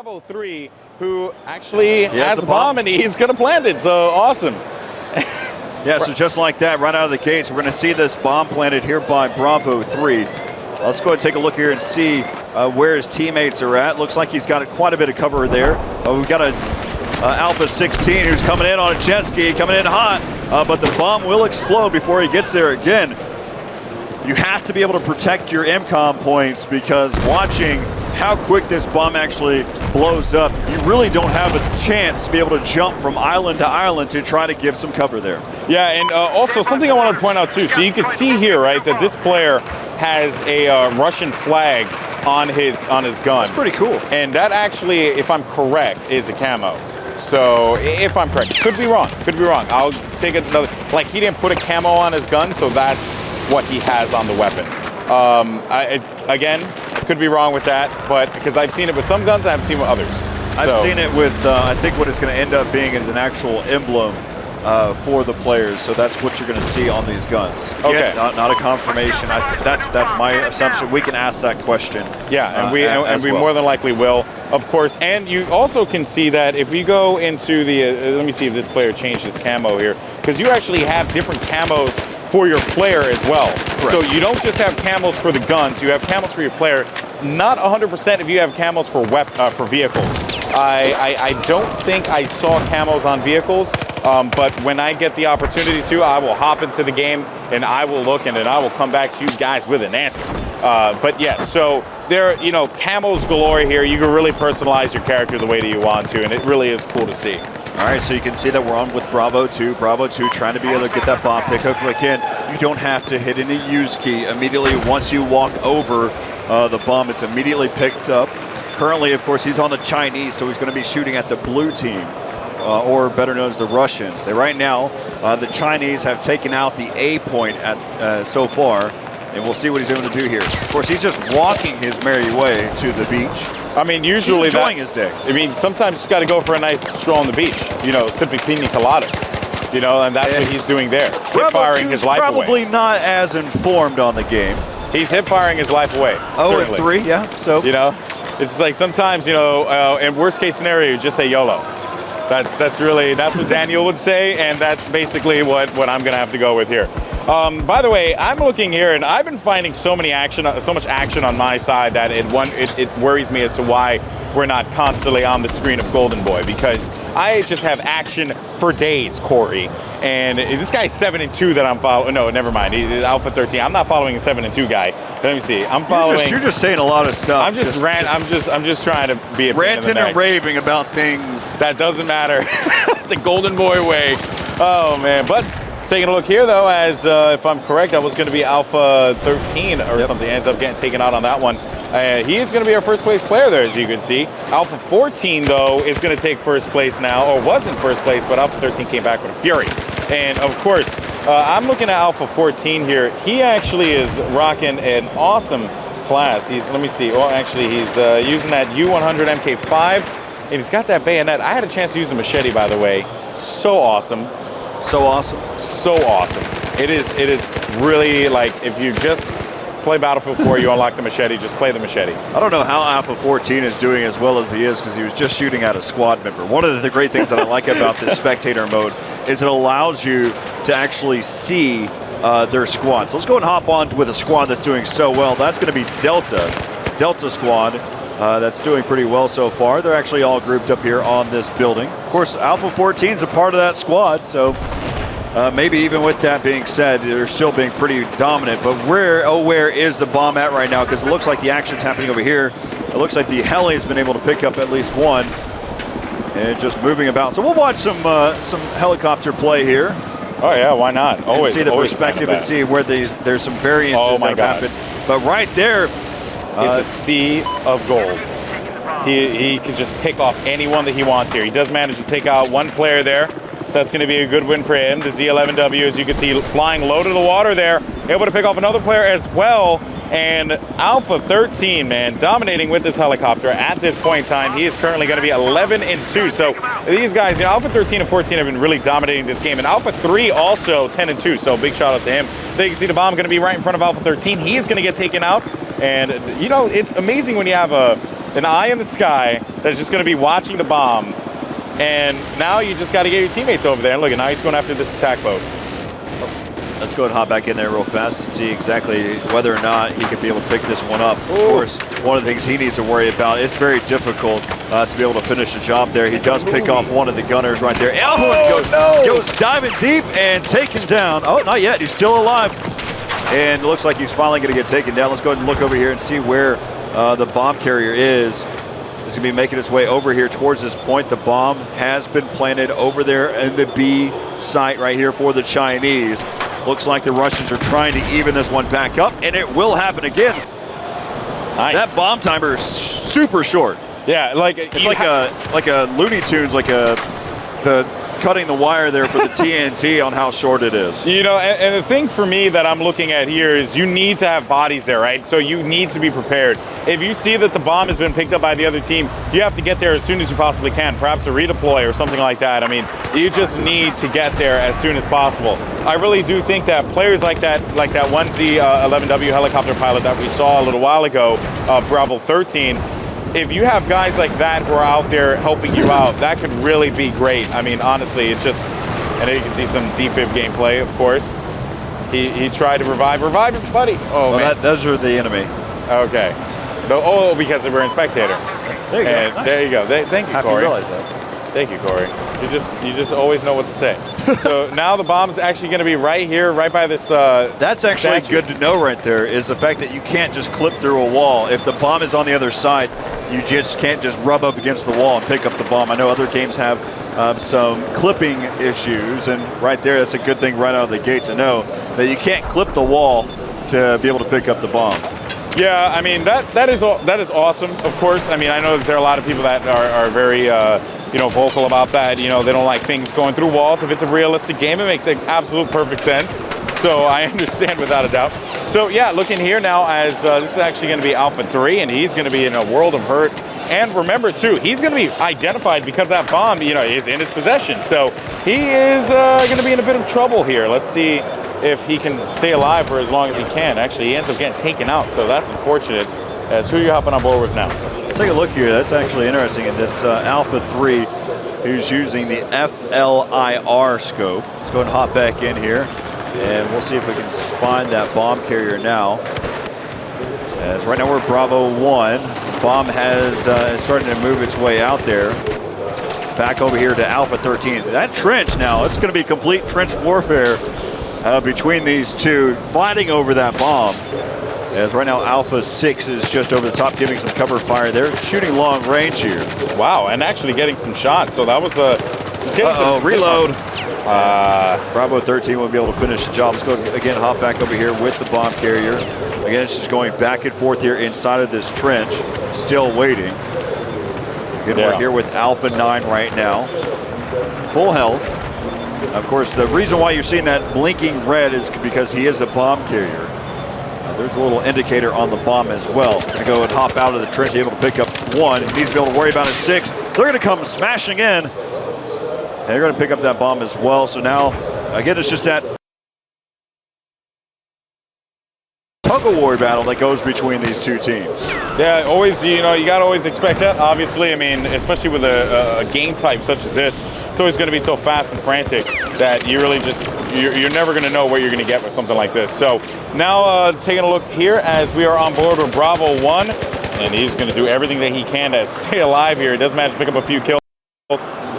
Bravo 3, who actually has a bomb and he's going to plant it. So awesome. Yeah, so just like that, right out of the gates, we're going to see this bomb planted here by Bravo 3. Let's go ahead and take a look here and see where his teammates are at. Looks like he's got quite a bit of cover there. We've got a Alpha 16 who's coming in on a jet ski, coming in hot, but the bomb will explode before he gets there again. You have to be able to protect your MCOM points, because watching how quick this bomb actually blows up, you really don't have a chance to be able to jump from island to island to try to give some cover there. Yeah, and also something I want to point out too. So you can see here, right, that this player has a Russian flag on his gun. That's pretty cool. And that actually, if I'm correct, is a camo. So if I'm correct, could be wrong. I'll take another. Like, he didn't put a camo on his gun, so that's what he has on the weapon. Again, I could be wrong with that, but because I've seen it with some guns, I haven't seen it with others. I've seen it with, I think what it's going to end up being is an actual emblem for the players. So that's what you're going to see on these guns. Again, Okay. not a confirmation. That's my assumption. We can ask that question. Yeah, and we well. more than likely will, of course. And you also can see that if we go into the, let me see if this player changed his camo here, because you actually have different camos for your player as well. Correct. So you don't just have camos for the guns, you have camos for your player. Not 100% if you have camos for vehicles. I don't think I saw camos on vehicles, but when I get the opportunity to, I will hop into the game and I will look, and then I will come back to you guys with an answer. But yeah, so there, camos galore here. You can really personalize your character the way that you want to, and it really is cool to see. All right, so you can see that we're on with Bravo 2. Bravo 2 trying to be able to get that bomb pickup. Again, you don't have to hit any use key. Immediately, once you walk over the bomb, it's immediately picked up. Currently, of course, he's on the Chinese, so he's going to be shooting at the blue team, or better known as the Russians. Right now, the Chinese have taken out the A point so far, and we'll see what he's able to do here. Of course, he's just walking his merry way to the beach. I mean, usually he's enjoying his day. I mean, sometimes you just got to go for a nice stroll on the beach. Sipping pina coladas. And that's what he's doing there. Hip firing his life away. Probably not as informed on the game. He's hip firing his life away. Oh, and 3, yeah. So it's like sometimes in worst case scenario, you just say YOLO. That's what Daniel would say, and that's basically what I'm gonna have to go with here. By the way, I'm looking here, and I've been finding so much action on my side that it worries me as to why we're not constantly on the screen of Golden Boy, because I just have action for days, Corey. And this guy's 7-2 that I'm following. No, never mind. He's Alpha 13. I'm not following a 7-2 guy. Let me see. I'm following. You're just saying a lot of stuff. I'm just trying to be a ranting and raving about things that doesn't matter. The Golden Boy way. Oh man, but. Taking a look here, though, as if I'm correct, that was going to be Alpha 13 or something. Ends up getting taken out on that one. He is going to be our first place player there, as you can see. Alpha 14, though, is going to take first place now, or was in first place, but Alpha 13 came back with a fury. And, of course, I'm looking at Alpha 14 here. He actually is rocking an awesome class. Let me see. Well, actually, he's using that U100 MK5, and he's got that bayonet. I had a chance to use the machete, by the way. So awesome. So awesome. So awesome. It is really, like, if you just play Battlefield 4, you unlock the machete, just play the machete. I don't know how Alpha 14 is doing as well as he is, because he was just shooting at a squad member. One of the great things that I like about this spectator mode is it allows you to actually see their squad. So let's go and hop on with a squad that's doing so well. That's going to be Delta Squad. That's doing pretty well so far. They're actually all grouped up here on this building. Of course, Alpha 14 is a part of that squad, so maybe even with that being said, they're still being pretty dominant. But where is the bomb at right now? Because it looks like the action's happening over here. It looks like the heli has been able to pick up at least one, and just moving about. So we'll watch some helicopter play here. Oh yeah, why not? Always. And see the perspective and see where there's some variances that have happened. But right there. It's a sea of gold. He can just pick off anyone that he wants here. He does manage to take out one player there, so that's going to be a good win for him. The Z11W, as you can see, flying low to the water there, able to pick off another player as well. And Alpha 13, man, dominating with this helicopter at this point in time. He is currently going to be 11-2. So these guys, Alpha 13 and 14 have been really dominating this game. And Alpha 3 also 10-2, so big shout out to him. There you can see the bomb going to be right in front of Alpha 13. He is going to get taken out. And, it's amazing when you have an eye in the sky that's just going to be watching the bomb. And now you just got to get your teammates over there. And look, now he's going after this attack boat. Let's go and hop back in there real fast and see exactly whether or not he could be able to pick this one up. Ooh. Of course, one of the things he needs to worry about, it's very difficult to be able to finish the job there. He does pick off one of the gunners right there. Goes diving deep and taken down. Oh, not yet. He's still alive. And it looks like he's finally going to get taken down. Let's go ahead and look over here and see where the bomb carrier is. It's going to be making its way over here towards this point. The bomb has been planted over there in the B site right here for the Chinese. Looks like the Russians are trying to even this one back up, and it will happen again. Nice. That bomb timer is super short. Yeah, like it's like a Looney Tunes, the cutting the wire there for the TNT on how short it is. You know, and the thing for me that I'm looking at here is you need to have bodies there, right? So you need to be prepared. If you see that the bomb has been picked up by the other team, you have to get there as soon as you possibly can, perhaps a redeploy or something like that. I mean, you just need to get there as soon as possible. I really do think that players like that 1Z11W helicopter pilot that we saw a little while ago, Bravo 13, if you have guys like that who are out there helping you out, that could really be great. I mean, honestly, it's just, and then you can see some defib gameplay, of course. He tried to revive his buddy. Oh, well, man. Those are the enemy. Okay. Oh, because we're in spectator. There you go. Nice. There you go. Thank you, Corey. I realize that. Thank you, Corey. You just always know what to say. So now the bomb's actually going to be right here, right by this. That's actually good to know right there, is the fact that you can't just clip through a wall. If the bomb is on the other side, you just can't just rub up against the wall and pick up the bomb. I know other games have some clipping issues, and right there, that's a good thing right out of the gate to know that you can't clip the wall to be able to pick up the bomb. Yeah, I mean that is awesome. Of course, I mean I know that there are a lot of people that are very vocal about that. You know, they don't like things going through walls. If it's a realistic game, it makes absolute perfect sense. So I understand without a doubt. So yeah, looking here now as this is actually going to be Alpha 3, and he's going to be in a world of hurt. And remember too, he's going to be identified because that bomb, is in his possession. So he is going to be in a bit of trouble here. Let's see if he can stay alive for as long as he can. Actually, he ends up getting taken out, so that's unfortunate. As who are you hopping on board with now? Let's take a look here. That's actually interesting. And that's Alpha 3, who's using the FLIR scope. Let's go and hop back in here, and we'll see if we can find that bomb carrier now. As right now we're Bravo 1. Bomb has starting to move its way out there. Back over here to Alpha 13. That trench now, it's going to be complete trench warfare between these two, fighting over that bomb. As right now Alpha 6 is just over the top, giving some cover fire there, shooting long range here. Wow, and actually getting some shots. So that was reload. Bravo 13 will be able to finish the job. Let's go again, hop back over here with the bomb carrier. Again, it's just going back and forth here inside of this trench, still waiting. Again, we're here with Alpha 9 right now. Full health. Of course, the reason why you're seeing that blinking red is because he is a bomb carrier. There's a little indicator on the bomb as well. Gonna go and hop out of the trench, able to pick up one. He needs to be able to worry about his 6. They're gonna come smashing in. And they're gonna pick up that bomb as well. So now, again, it's just that tug-of-war battle that goes between these two teams. Yeah, always, you gotta always expect that, obviously. I mean, especially with a game type such as this, it's always gonna be so fast and frantic that you really just, you're never gonna know what you're gonna get with something like this. So now taking a look here as we are on board with Bravo 1, and he's gonna do everything that he can to stay alive here. He does manage to pick up a few kills.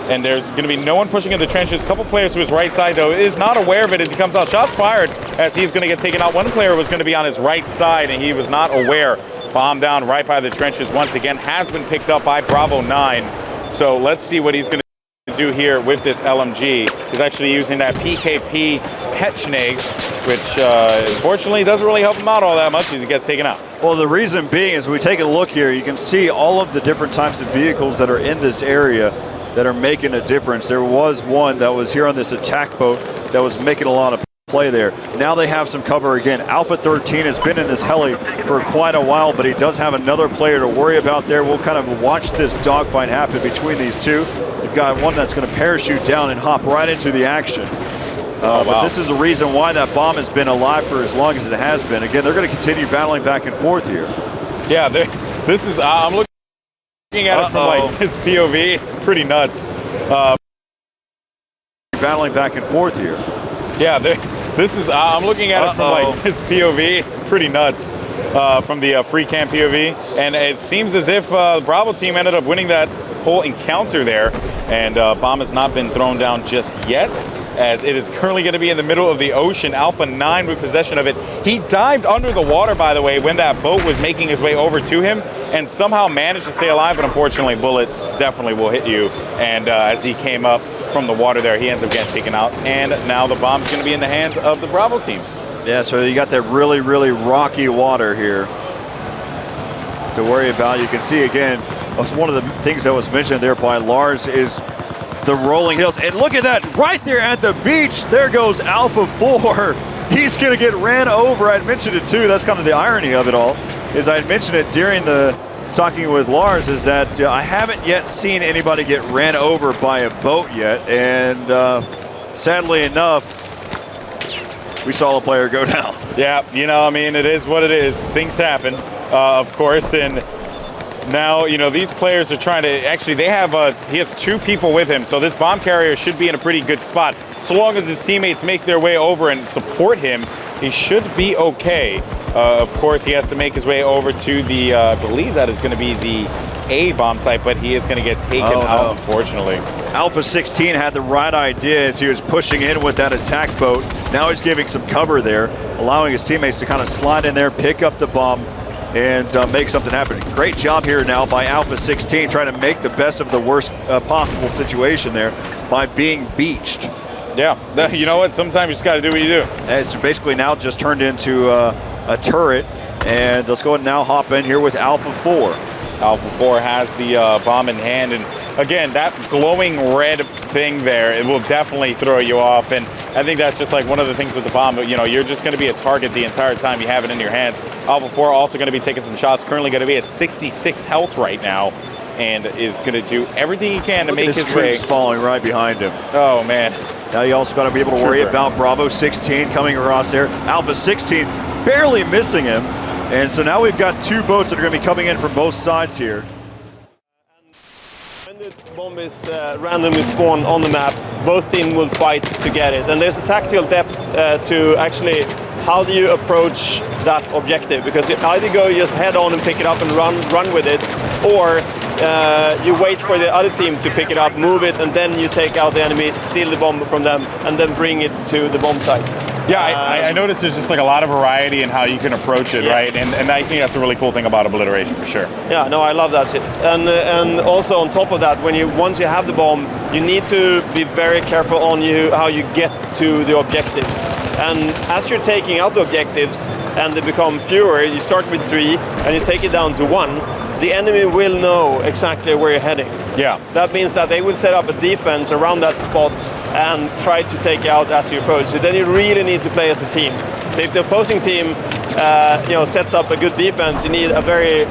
And there's going to be no one pushing in the trenches. A couple players to his right side, though, is not aware of it as he comes out. Shots fired as he's going to get taken out. One player was going to be on his right side, and he was not aware. Bomb down right by the trenches once again. Has been picked up by Bravo 9. So let's see what he's going to do here with this LMG. He's actually using that PKP Petschneg, which unfortunately doesn't really help him out all that much as he gets taken out. Well, the reason being is we take a look here, you can see all of the different types of vehicles that are in this area that are making a difference. There was one that was here on this attack boat that was making a lot of play there. Now they have some cover again. Alpha 13 has been in this heli for quite a while, but he does have another player to worry about there. We'll kind of watch this dogfight happen between these two. You've got one that's going to parachute down and hop right into the action. But this is the reason why that bomb has been alive for as long as it has been. Again, they're going to continue battling back and forth here. Yeah, this is, I'm looking Looking at it from like his POV, it's pretty nuts. Battling back and forth here. Yeah, this is. I'm looking at it from like his POV. It's pretty nuts from the free cam POV, and it seems as if the Bravo team ended up winning that whole encounter there, and bomb has not been thrown down just yet, as it is currently going to be in the middle of the ocean. Alpha 9 with possession of it. He dived under the water, by the way, when that boat was making his way over to him, and somehow managed to stay alive, but unfortunately bullets definitely will hit you, and as he came up from the water there, he ends up getting taken out, and now the bomb's going to be in the hands of the Bravo team. Yeah, so you got that really, really rocky water here to worry about. You can see again, one of the things that was mentioned there by Lars is the rolling hills. And look at that, right there at the beach, there goes Alpha 4. He's gonna get ran over. I mentioned it too, that's kind of the irony of it all, is I mentioned it during the talking with Lars, is that I haven't yet seen anybody get ran over by a boat yet. And sadly enough, we saw a player go down. Yeah, you know, I mean, it is what it is. Things happen, of course, and now, you know, these players are trying to, actually, they have, he has 2 people with him, so this bomb carrier should be in a pretty good spot. So long as his teammates make their way over and support him, he should be okay. Of course, he has to make his way over to the, I believe that is going to be the A bomb site, but he is going to get taken out, unfortunately. Alpha 16 had the right idea as he was pushing in with that attack boat. Now he's giving some cover there, allowing his teammates to kind of slide in there, pick up the bomb, and make something happen. Great job here now by Alpha 16, trying to make the best of the worst possible situation there by being beached. Yeah, you know what? Sometimes you just got to do what you do. It's basically now just turned into a turret, and let's go ahead and now hop in here with Alpha 4. Alpha 4 has the bomb in hand, and again, that glowing red thing there, it will definitely throw you off, and I think that's just like one of the things with the bomb, you know, you're just going to be a target the entire time you have it in your hands. Alpha 4 also going to be taking some shots, currently going to be at 66 health right now, and is going to do everything he can to make his way. Troops following right behind him. Oh, man. Now you also got to be able to worry about Bravo 16 coming across there. Alpha 16 barely missing him. And so now we've got 2 boats that are going to be coming in from both sides here. When the bomb is randomly spawned on the map, both teams will fight to get it. And there's a tactical depth to actually how do you approach that objective? Because you either go just head on and pick it up and run with it, or you wait for the other team to pick it up, move it, and then you take out the enemy, steal the bomb from them, and then bring it to the bomb site. Yeah, I noticed there's just like a lot of variety in how you can approach it, right? And I think that's a really cool thing about Obliteration, for sure. Yeah, no, I love that shit. And also on top of that, once you have the bomb, you need to be very careful on how you get to the objectives. And as you're taking out the objectives and they become fewer, you start with 3 and you take it down to 1. The enemy will know exactly where you're heading. Yeah. That means that they will set up a defense around that spot and try to take you out as you approach. So then you really need to play as a team. So if the opposing team sets up a good defense, you need a very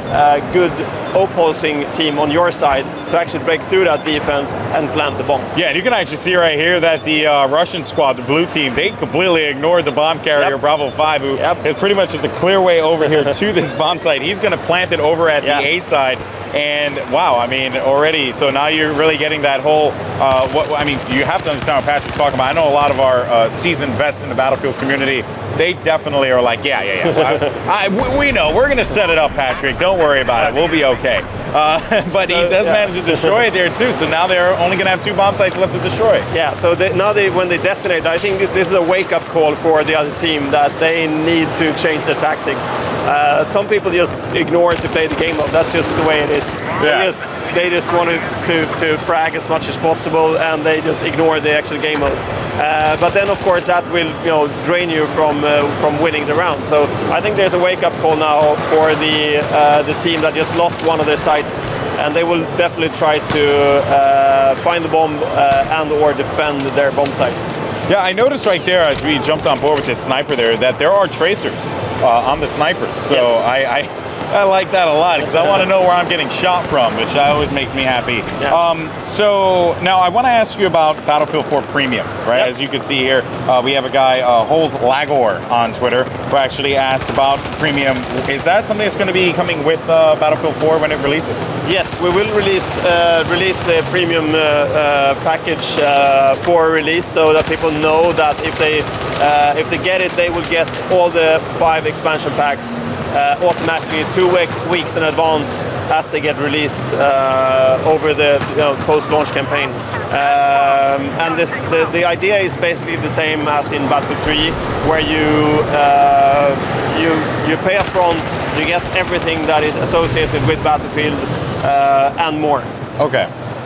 good opposing team on your side to actually break through that defense and plant the bomb. Yeah, and you can actually see right here that the Russian squad, the blue team, they completely ignored the bomb carrier Bravo 5, who is pretty much just a clear way over here to this bomb site. He's going to plant it over at the A side. And wow, I mean, already, so now you're really getting that whole, I mean, you have to understand what Patrick's talking about. I know a lot of our seasoned vets in the Battlefield community, they definitely are like, we know, we're going to set it up, Patrick. Don't worry about it. We'll be okay. But he does manage to destroy it there too, so now they're only going to have 2 bomb sites left to destroy. Yeah, so when they detonate, I think this is a wake-up call for the other team that they need to change their tactics. Some people just ignore to play the game mode. That's just the way it is. Yeah. They just wanted to frag as much as possible, and they just ignore the actual game mode. But then, of course, that will drain you from winning the round. So I think there's a wake-up call now for the team that just lost one of their sites, and they will definitely try to find the bomb and/or defend their bomb site. Yeah, I noticed right there as we jumped on board with this sniper there that there are tracers on the snipers. So I like that a lot because I want to know where I'm getting shot from, which always makes me happy. Yeah. So now I want to ask you about Battlefield 4 Premium, right? Yep. As you can see here, we have a guy, Holes Lagor on Twitter, who actually asked about Premium. Is that something that's going to be coming with Battlefield 4 when it releases? Yes, we will release the Premium package for release, so that people know that if they get it, they will get all the 5 expansion packs automatically 2 weeks in advance as they get released over the post-launch campaign. And the idea is basically the same as in Battlefield 3, where you pay up front, you get everything that is associated with Battlefield and more.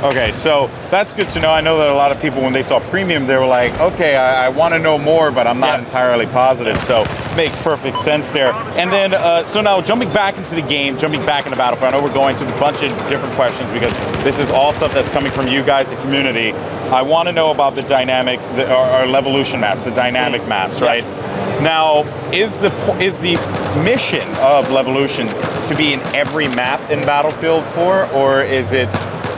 Okay, so that's good to know. I know that a lot of people, when they saw Premium, they were like, okay, I want to know more, but I'm not entirely positive. So makes perfect sense there. And then, so now jumping back into the game, jumping back into Battlefield, I know we're going to a bunch of different questions because this is all stuff that's coming from you guys, the community. I want to know about the dynamic, or Levolution maps, the dynamic maps, right? Now, is the mission of Levolution to be in every map in Battlefield 4, or is it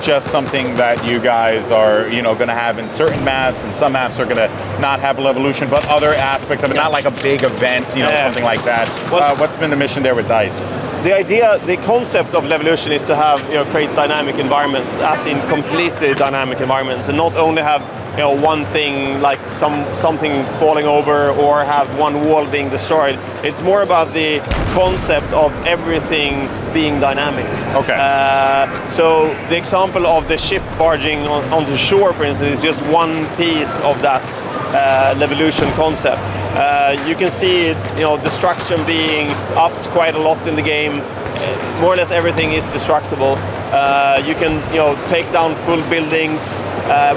just something that you guys are, going to have in certain maps, and some maps are going to not have Levolution, but other aspects of it, not like a big event, something like that. Well, what's been the mission there with DICE? The concept of Levolution is to have, create dynamic environments, as in completely dynamic environments, and not only have one thing like something falling over or have one wall being destroyed. It's more about the concept of everything being dynamic. Okay. So the example of the ship barging onto shore, for instance, is just one piece of that Levolution concept. You can see destruction being upped quite a lot in the game. More or less everything is destructible. You can take down full buildings.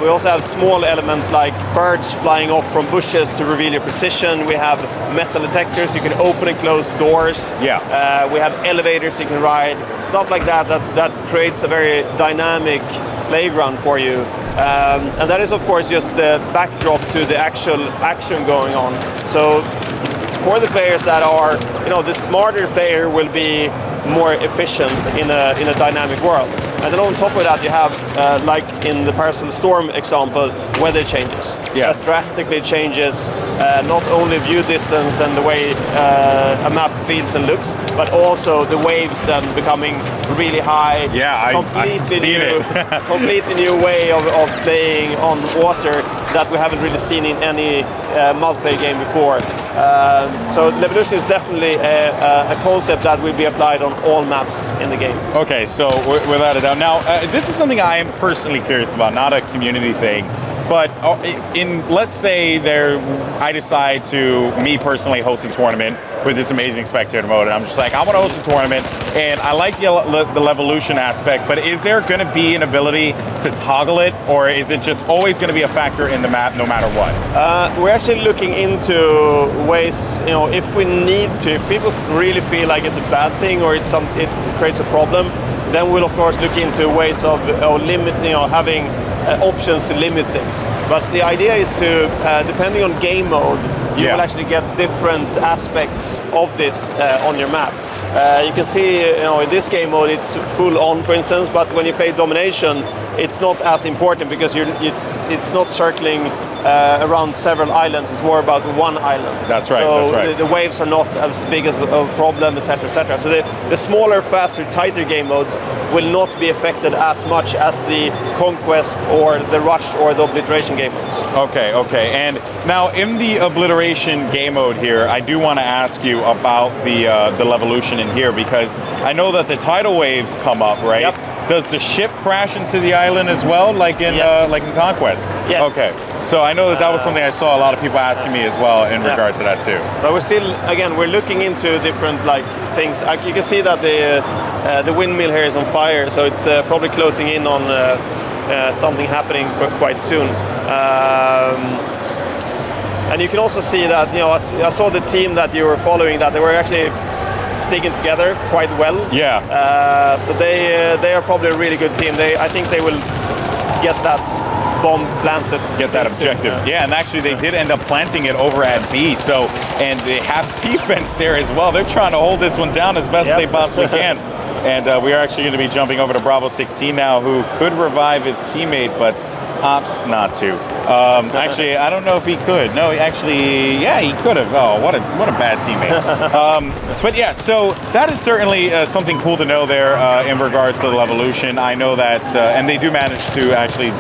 We also have small elements like birds flying off from bushes to reveal your position. We have metal detectors. You can open and close doors. Yeah. We have elevators you can ride. Stuff like that creates a very dynamic playground for you. And that is of course just the backdrop to the actual action going on. So for the players that are, the smarter player will be more efficient in a dynamic world. And then on top of that, you have, like in the Paracel Storm example, weather changes. Yes. That drastically changes not only view distance and the way a map feels and looks, but also the waves then becoming really high. Yeah, I've seen it. Completely new way of playing on water that we haven't really seen in any multiplayer game before. So Levolution is definitely a concept that will be applied on all maps in the game. Okay, so without a doubt. Now, this is something I am personally curious about, not a community thing. But let's say I decide to, me personally, host a tournament with this amazing spectator mode, and I'm just like, I want to host a tournament, and I like the Levolution aspect, but is there going to be an ability to toggle it, or is it just always going to be a factor in the map no matter what? We're actually looking into ways, if we need to, if people really feel like it's a bad thing or it creates a problem, then we'll of course look into ways of limiting, having options to limit things. But the idea is to, depending on game mode, you will actually get different aspects of this on your map. You can see, in this game mode it's full on, for instance, but when you play Domination, it's not as important because it's not circling around several islands. It's more about one island. That's right. So that's right. The waves are not as big as a problem, etc., etc. So the smaller, faster, tighter game modes will not be affected as much as the Conquest or the Rush or the Obliteration game modes. Okay. And now in the Obliteration game mode here, I do want to ask you about the Levolution in here, because I know that the tidal waves come up, right? Yep. Does the ship crash into the island as well, like in Conquest? Yes. Okay. So I know that was something I saw a lot of people asking me as well in regards to that too. But we're still, again, we're looking into different things. You can see that the windmill here is on fire, so it's probably closing in on something happening quite soon. And you can also see that, I saw the team that you were following, that they were actually sticking together quite well. Yeah. So they are probably a really good team. I think they will get that bomb planted. Get that objective. Yeah, and actually they did end up planting it over at B, so, and they have defense there as well. They're trying to hold this one down as best they possibly can. And we are actually going to be jumping over to Bravo 16 now, who could revive his teammate, but opts not to. Actually, I don't know if he could. No, actually, yeah, he could have. Oh, what a bad teammate. But yeah, so that is certainly something cool to know there in regards to the Levolution. I know that, and they do manage to actually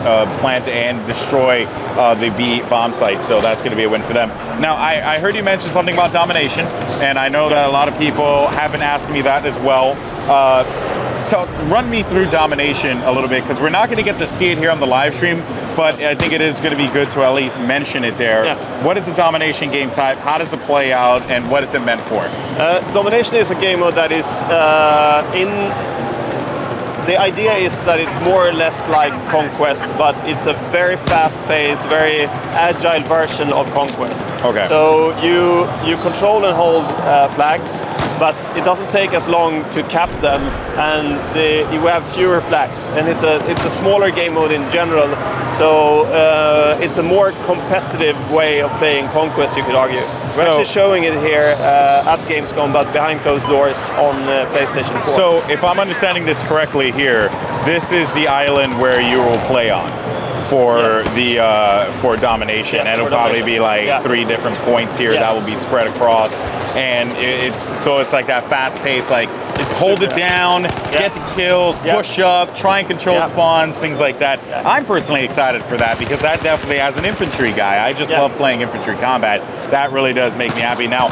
plant and destroy the B bomb site, so that's going to be a win for them. Now, I heard you mention something about domination, and I know that a lot of people have been asking me that as well. Run me through domination a little bit, because we're not going to get to see it here on the live stream, but I think it is going to be good to at least mention it there. Yeah. What is the domination game type? How does it play out, and what is it meant for? Domination is a game mode that is the idea is that it's more or less like Conquest, but it's a very fast-paced, very agile version of Conquest. Okay. So you control and hold flags, but it doesn't take as long to cap them, and you have fewer flags. And it's a smaller game mode in general, so it's a more competitive way of playing Conquest, you could argue. We're actually showing it here at Gamescome, but behind closed doors on PlayStation 4. So if I'm understanding this correctly here, this is the island where you will play on for for domination, and it'll probably be like 3 different points here that will be spread across, and it's like that fast pace, like hold it down, get the kills, push up, try and control spawns, things like that. I'm personally excited for that, because that definitely, as an infantry guy, I just love playing infantry combat. That really does make me happy. Now,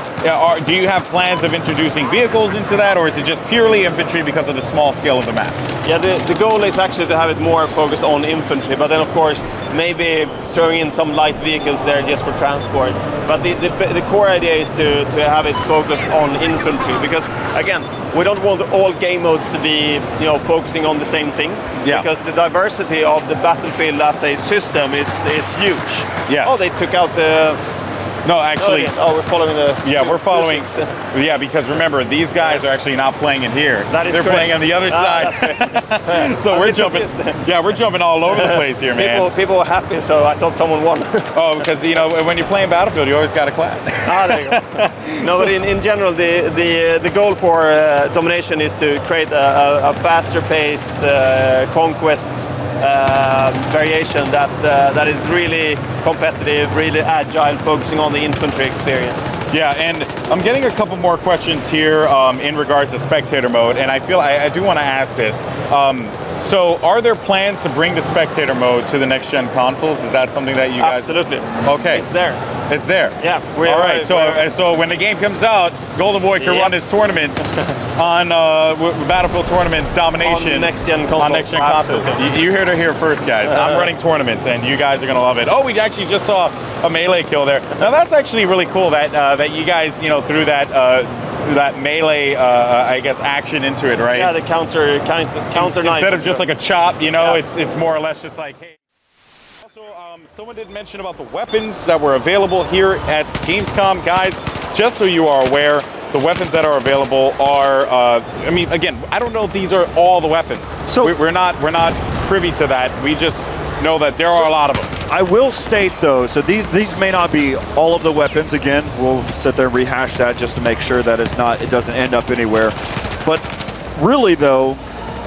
do you have plans of introducing vehicles into that, or is it just purely infantry because of the small scale of the map? Yeah, the goal is actually to have it more focused on infantry, but then of course maybe throwing in some light vehicles there just for transport. But the core idea is to have it focused on infantry, because again, we don't want all game modes to be focusing on the same thing, because the diversity of the battlefield as a system is huge. Yes. Oh, they took out the... No, actually... Oh, we're following the... Yeah, we're following... Yeah, because remember, these guys are actually not playing in here. That is They're playing on the other side. So we're jumping... Yeah, we're jumping all over the place here, man. People were happy, so I thought someone won. Oh, because, when you're playing Battlefield, you always got to clap. There you go. No, but in general, the goal for domination is to create a faster-paced conquest variation that is really competitive, really agile, focusing on the infantry experience. Yeah, and I'm getting a couple more questions here in regards to spectator mode, and I feel I do want to ask this. So are there plans to bring the spectator mode to the next gen consoles? Is that something that you guys... Absolutely. Okay. It's there. It's there? Yeah. All right, so when the game comes out, Golden Boy can run his tournaments on Battlefield tournaments, domination. On next gen consoles. On next gen consoles. You heard it here first, guys. I'm running tournaments, and you guys are going to love it. Oh, we actually just saw a melee kill there. Now that's actually really cool that that you guys threw that melee I guess action into it, right? Yeah, the counter knife. Instead of just like a chop, it's more or less just like, hey. Also, someone did mention about the weapons that were available here at Gamescom, guys. Just so you are aware, the weapons that are available are I mean, again, I don't know if these are all the weapons. So we're not privy to that. We just know that there are a lot of them. I will state though, so these may not be all of the weapons. Again, we'll sit there and rehash that just to make sure that it doesn't end up anywhere. But really though,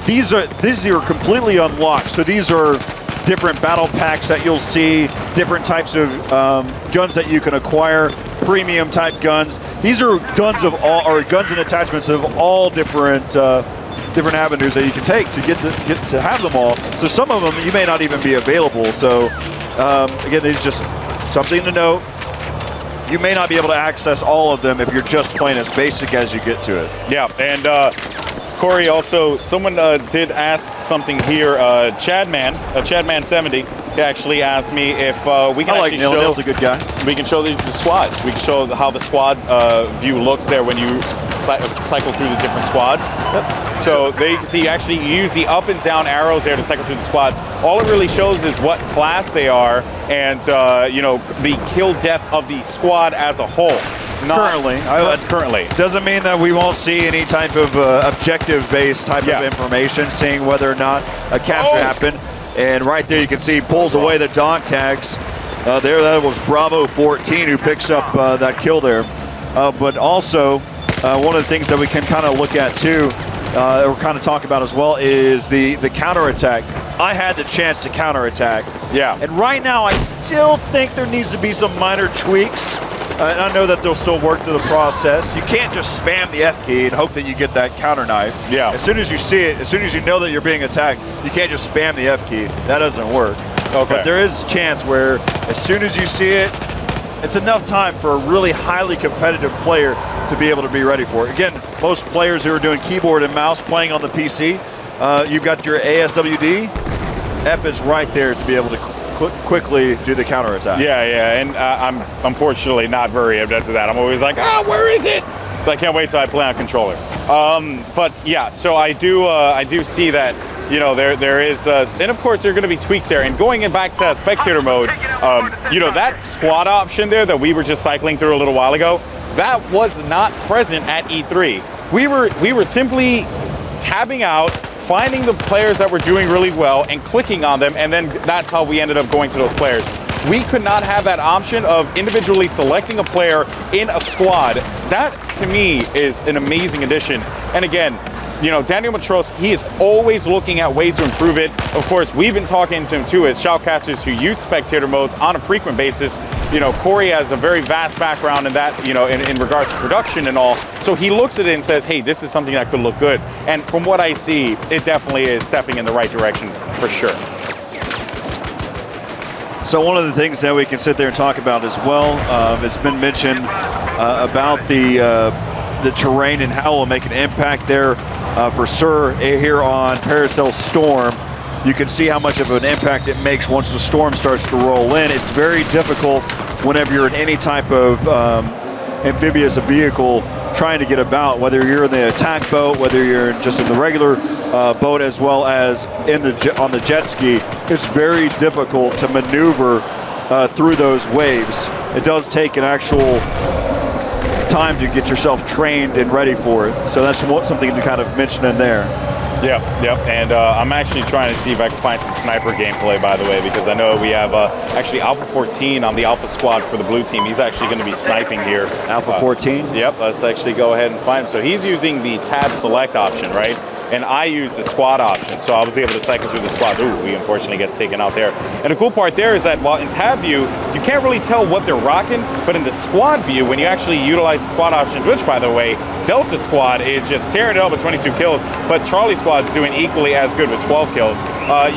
these are completely unlocked. So these are different battle packs that you'll see, different types of guns that you can acquire, premium type guns. These are guns guns and attachments of all different avenues that you can take to get to have them all. So some of them you may not even be available. So again, these just something to note. You may not be able to access all of them if you're just playing as basic as you get to it. Yeah, and Corey, also, someone did ask something here. Chadman70 actually asked me if we can actually show... Nil's a good guy. We can show the squads. We can show how the squad view looks there when you cycle through the different squads. Yep. So there you can see, actually you use the up and down arrows there to cycle through the squads. All it really shows is what class they are and the kill death of the squad as a whole. Currently. Doesn't mean that we won't see any type of objective-based type of information, seeing whether or not a capture happened. And right there you can see he pulls away the dog tags. There, that was Bravo 14 who picks up that kill there. But also, one of the things that we can kind of look at too, or kind of talk about as well, is the counterattack. I had the chance to counterattack. Yeah. And right now, I still think there needs to be some minor tweaks. And I know that they'll still work through the process. You can't just spam the F key and hope that you get that counter knife. Yeah. As soon as you see it, as soon as you know that you're being attacked, you can't just spam the F key. That doesn't work. Okay. But there is a chance where as soon as you see it, it's enough time for a really highly competitive player to be able to be ready for it. Again, most players who are doing keyboard and mouse playing on the PC, you've got your ASWD. F is right there to be able to quickly do the counterattack. Yeah, and I'm unfortunately not very adept at that. I'm always like, where is it? So I can't wait till I play on controller. But yeah, so I do see that, you know, there is, and of course there are going to be tweaks there. And going back to spectator mode, you know, that squad option there that we were just cycling through a little while ago, that was not present at E3. We were simply tabbing out, finding the players that were doing really well and clicking on them, and then that's how we ended up going to those players. We could not have that option of individually selecting a player in a squad. That, to me, is an amazing addition. And again, you know, Daniel Matros, he is always looking at ways to improve it. Of course, we've been talking to him too as shoutcasters who use spectator modes on a frequent basis. You know, Corey has a very vast background in that, you know, in regards to production and all. So he looks at it and says, hey, this is something that could look good. And from what I see, it definitely is stepping in the right direction for sure. So one of the things that we can sit there and talk about as well, it's been mentioned about the terrain and how it will make an impact there for Sir here on Paracel Storm. You can see how much of an impact it makes once the storm starts to roll in. It's very difficult whenever you're in any type of amphibious vehicle trying to get about, whether you're in the attack boat, whether you're just in the regular boat, as well as on the jet ski. It's very difficult to maneuver through those waves. It does take an actual time to get yourself trained and ready for it. So that's something to kind of mention in there. Yep, and I'm actually trying to see if I can find some sniper gameplay, by the way, because I know we have actually Alpha 14 on the Alpha squad for the blue team. He's actually going to be sniping here. Alpha 14? Yep, let's actually go ahead and find him. So he's using the tab select option, right? And I used the squad option, so I was able to cycle through the squad. Ooh, he unfortunately gets taken out there. And the cool part there is that while in tab view, you can't really tell what they're rocking, but in the squad view, when you actually utilize the squad options, which, by the way, Delta squad is just tearing it up with 22 kills, but Charlie squad's doing equally as good with 12 kills.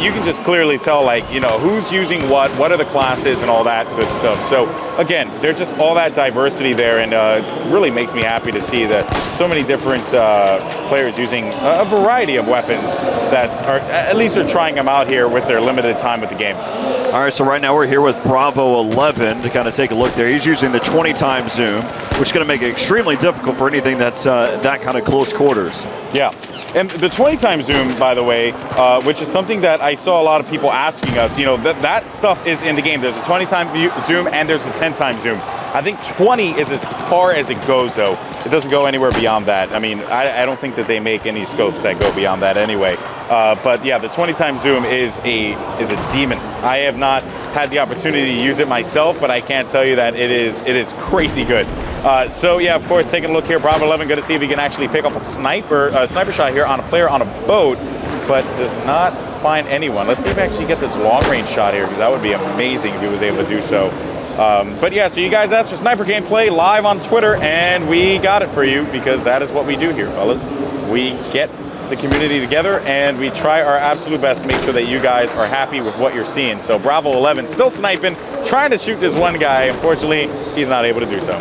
You can just clearly tell, like, you know, who's using what are the classes and all that good stuff. So again, there's just all that diversity there, and really makes me happy to see that so many different players using a variety of weapons that are, at least they're trying them out here with their limited time with the game. All right, so right now we're here with Bravo 11 to kind of take a look there. He's using the 20x zoom, which is going to make it extremely difficult for anything that's that kind of close quarters. Yeah. And the 20x zoom, by the way, which is something that I saw a lot of people asking us, you know, that stuff is in the game. There's a 20x zoom and there's a 10x zoom. I think 20 is as far as it goes, though. It doesn't go anywhere beyond that. I mean, I don't think that they make any scopes that go beyond that anyway. But yeah, the 20x zoom is a demon. I have not had the opportunity to use it myself, but I can't tell you that it is crazy good. So yeah, of course, taking a look here, Bravo 11 going to see if he can actually pick off a sniper shot here on a player on a boat, but does not find anyone. Let's see if I actually get this long range shot here, because that would be amazing if he was able to do so. But yeah, so you guys asked for sniper gameplay live on Twitter, and we got it for you, because that is what we do here, fellas. We get the community together and we try our absolute best to make sure that you guys are happy with what you're seeing. So Bravo 11 still sniping, trying to shoot this one guy. Unfortunately, he's not able to do so.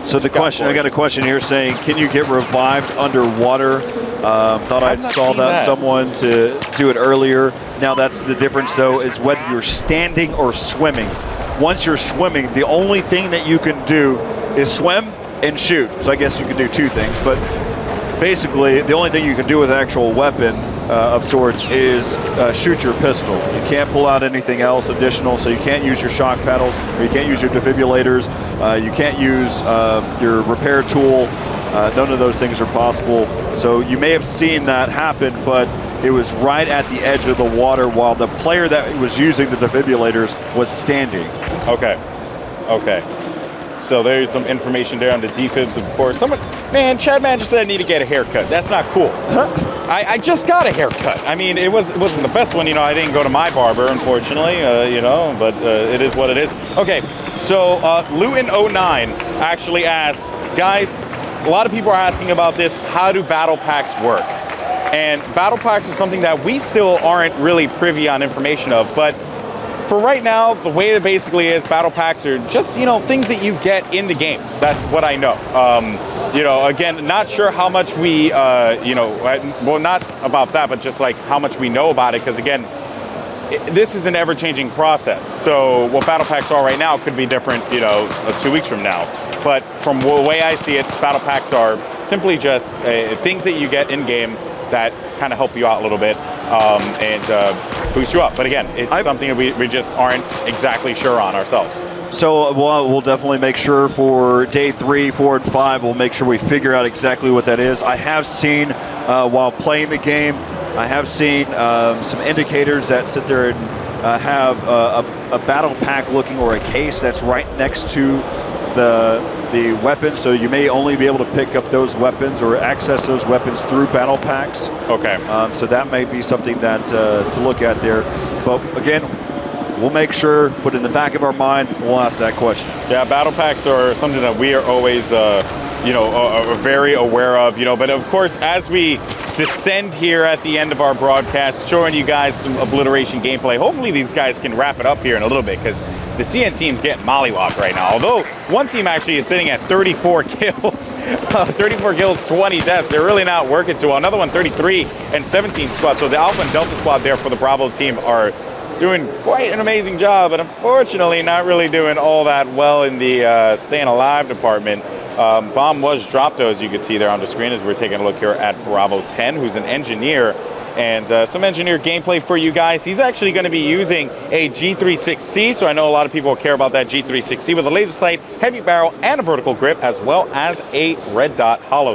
So the question, I got a question here saying, can you get revived underwater? Thought I saw that someone to do it earlier. Now that's the difference, though, is whether you're standing or swimming. Once you're swimming, the only thing that you can do is swim and shoot. So I guess you can do two things, but basically the only thing you can do with an actual weapon of sorts is shoot your pistol. You can't pull out anything else additional, so you can't use your shock paddles, or you can't use your defibrillators, you can't use your repair tool. None of those things are possible. So you may have seen that happen, but it was right at the edge of the water while the player that was using the defibrillators was standing. Okay. Okay. So there's some information there on the defibs, of course. Man, Chad Man just said I need to get a haircut. That's not cool. I just got a haircut. I mean, it wasn't the best one. You know, I didn't go to my barber, unfortunately, you know, but it is what it is. Okay, so Luton09 actually asked, guys, a lot of people are asking about this. How do battle packs work? And battle packs is something that we still aren't really privy on information of, but for right now, the way it basically is, battle packs are just, you know, things that you get in the game. That's what I know. You know, again, not sure how much we, you know, well, not about that, but just like how much we know about it, because again, this is an ever-changing process. So what battle packs are right now could be different, you know, 2 weeks from now. But from the way I see it, battle packs are simply just things that you get in-game that kind of help you out a little bit and boost you up. But again, it's something that we just aren't exactly sure on ourselves. So we'll definitely make sure for day 3, 4, and 5, we'll make sure we figure out exactly what that is. I have seen, while playing the game, I have seen some indicators that sit there and have a battle pack looking, or a case that's right next to the weapon, so you may only be able to pick up those weapons or access those weapons through battle packs. Okay. So that may be something that to look at there. But again, we'll make sure, put in the back of our mind, we'll ask that question. Yeah, battle packs are something that we are always, you know, very aware of, you know, but of course, as we descend here at the end of our broadcast, showing you guys some Obliteration gameplay. Hopefully these guys can wrap it up here in a little bit, because the CN team's getting mollywopped right now. Although one team actually is sitting at 34 kills, 34 kills, 20 deaths. They're really not working too well. Another one, 33 and 17 squad. So the Alpha and Delta squad there for the Bravo team are doing quite an amazing job, but unfortunately not really doing all that well in the staying alive department. Bomb was dropped, though, as you can see there on the screen, as we're taking a look here at Bravo 10, who's an engineer, and some engineer gameplay for you guys. He's actually going to be using a G36C, so I know a lot of people care about that G36C with a laser sight, heavy barrel, and a vertical grip, as well as a red dot hollow.